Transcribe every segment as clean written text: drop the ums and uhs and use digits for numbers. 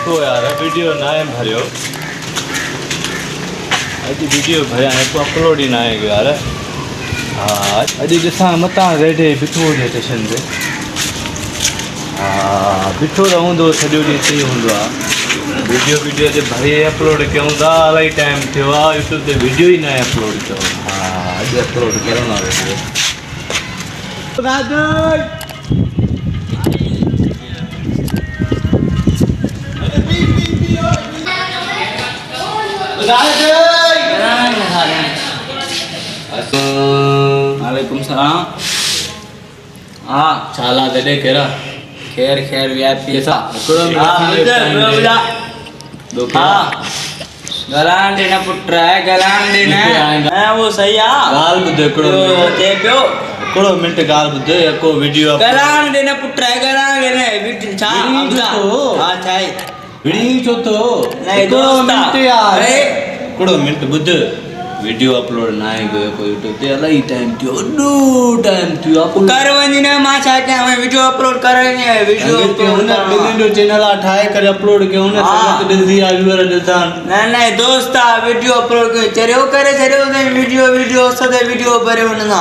देखो यार वीडियो ना है भरियो अज वीडियो भरिया अपलोड ही ना है यार। हाँ अज ॾिसां मतां रेडे बिठो हुजे स्टेशन ते। हाँ बिठो त हूंदो सॼो ॾींहुं हिते ई हूंदो आहे। वीडियो ते भरे अपलोड कयूं था इलाही टाइम थियो आहे यूट्यूब ते वीडियो ई न आहे अपलोड कयो। हाँ अॼु अपलोड कयूं था वीडियो। वालेकुम सलाम। हाँ छाला दे केरा खैर खैर वीआईपी कैसा हाँ गलान देना पुत्र है गलान देना है वो सही आ गाल बुद्धे कड़ो ते पियो कड़ो मिनट गाल बुद्धे एको वीडियो गलान देना पुत्र है गलान देना बिट छा हां छाई वीडियो जो तो नहीं कड़ो मिनट यार अरे कड़ो मिनट बुद्ध वीडियो अपलोड ना है गयो कोई यूट्यूब ते इलाही टाइम थियो नो टाइम थियो आप कर वनी ने मां छा के हमें वीडियो अपलोड करनी है वीडियो अपलोड बिगिन चैनल ठाए करे अपलोड के उन सब दिल्ली आ व्यूअर दिसान नहीं दोस्त आ वीडियो अपलोड के चरियो करे चरियो ने वीडियो सदे वीडियो भरे वना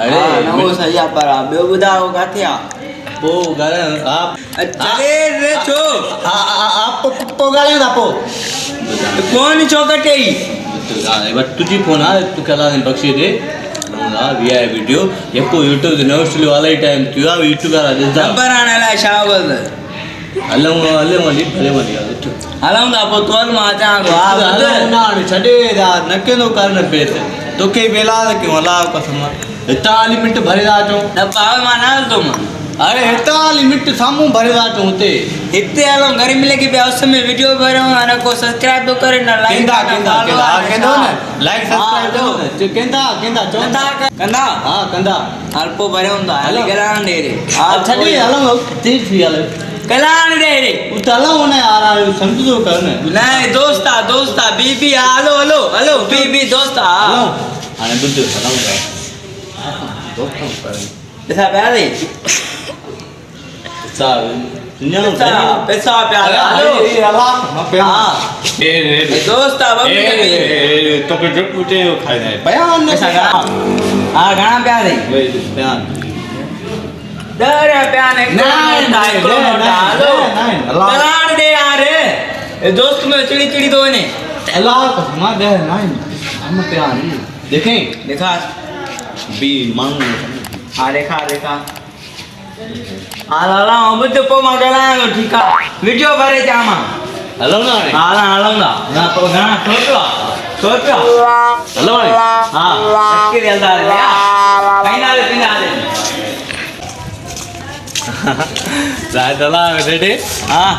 अरे वो सही पर बे बुधाओ काथे आ पो गाले आप चले रे छो आप पो गाले ना पो कौन चौकटे बट तुझी फोन आ तू कला ने बख्शी दे ना वीआई वीडियो एको यूट्यूब दे नोस्टली वाला टाइम तू आ यूट्यूब का दिसा नंबर आने ला शावल हलूं वाली भले वाली हलूं दा पो तोल मा जा गो आ ना छडे दा नके नो करन पैसे तो के बेला के वाला कसम 41 मिनट भरे दा चो न पावे मा ना तुम अरे 41 मिनट सामू भरे दा चो होते इतने आलो घर मिले के बे उस में वीडियो भरो आने को सब्सक्राइब तो करे ना लाइक केंदा ना लाइक सब्सक्राइब दो केंदा चो कंदा हां कंदा अल्पो भरे हुंदा हली गलान दे रे अच्छा जी हलो तेज थी हलो गलान दे रे उतला होने आ रहा है समझो करने नहीं दोस्ता बीबी हेलो बीबी दोस्ता हेलो आने बुद्ध हलो दोस्तों कर पैसा प्यारे पैसा प्यारे हेलो हां ए दोस्ता तो के जो पूछे खाए नहीं बयान पैसा हां गाना प्यारे बयान दर प्याने नहीं गलान दे यार ए दोस्त में चिड़ी दो ने अल्लाह को मां दे नहीं हम प्यार देखें देखा बी मांग हां देखा आला बुद्ध पो मगला ठीक है वीडियो भरे जामा हेलो ना हलो ना तो गाना सोचो हेलो हां इसके दिलदार है कहीं ना दे राजला रेडी हां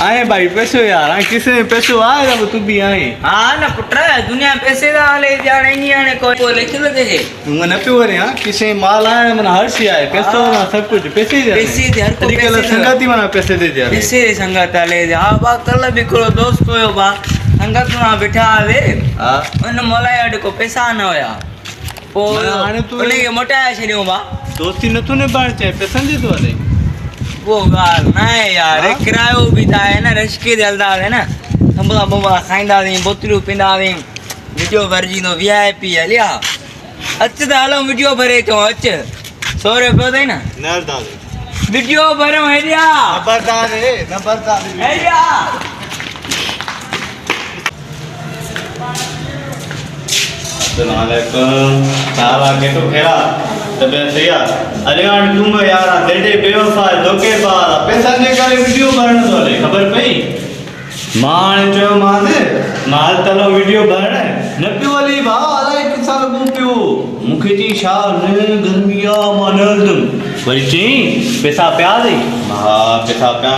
आए भाई पैसो यार किसे पैसो आए ना तू भी आए हां ना पुत्र दुनिया पैसे दा ले जाने नहीं आने को लिख दे तू न पे हो रे हां किसे माल आए मन हर सी आए पैसो ना सब कुछ पैसे दे हर को पैसे संगति मना पैसे दे दे पैसे संगत ले जा बा कल भी करो दोस्त हो बा संगत ना बैठा आवे हां उन मोला अड को पैसा ना होया ओ आने तू ने मोटा छरियो बा दोस्ती न तूने बाण चाहे पैसा दे दो वाले वो गाल नहीं यार किरायो भी था है ना रश के दिलदार है ना संबला बबला खाइंदा दी बोतलू पिंदा दी वीडियो भरजी नो वीआईपी है लिया अच्छे दालो वीडियो भरे तो अच्छे 100 रुपए दे ना नरदार वीडियो भरो है लिया नंबरदार है लिया अस्सलाम वालेकुम साहब आके तो खेला तबे सही है अरे यार तुम यार डेडे बेवफा धोखेबाज पैसा दे करे वीडियो बनने वाले खबर पई मान जो माल तलो वीडियो बनने न पियो वाली भा अलाए किसा लगू पियो मुखे जी शा ने गर्मिया मानल वरी ची पैसा प्या दे हां पैसा प्या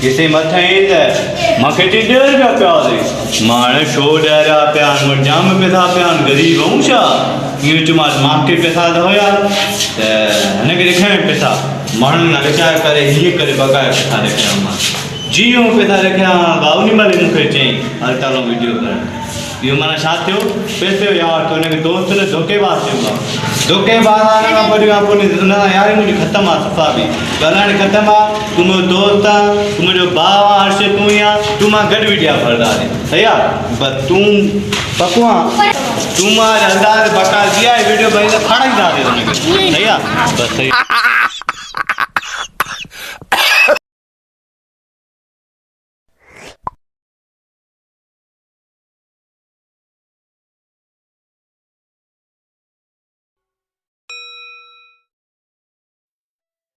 किसे मथे दे मखे जी 1.5 रुपया प्या दे माने शो डेरा प्या मोर जाम पैसा प्या गरीब हूं शा ये तुम्हार मांग के पैसा दो यार ने के देखे पैसा मान ना विचार करे ये करे बगाए पैसा देखे हम जियो पैसा देखे बावनी वाले मुखे चाहिए हर तालो वीडियो कर इहो माना छा थियो पैसे जो यार तो हिनखे दोस्त ने धोखेबाज़ चइबो आहे धोखेबाज़ आहे न पोइ न यार मुंहिंजी ख़तमु आहे सफ़ा बि ॻाल्हाइण ख़तमु आहे तूं मुंहिंजो दोस्त आहे तूं मुंहिंजो भाउ आहे हर्ष तूं ई आहे तूं मां गॾु विडिया फरदार सही आहे बस तूं पको आहे तूं मां हलदार बकाल जी आहे वीडियो भाई खाणाईंदासीं हुनखे सही आहे बस सही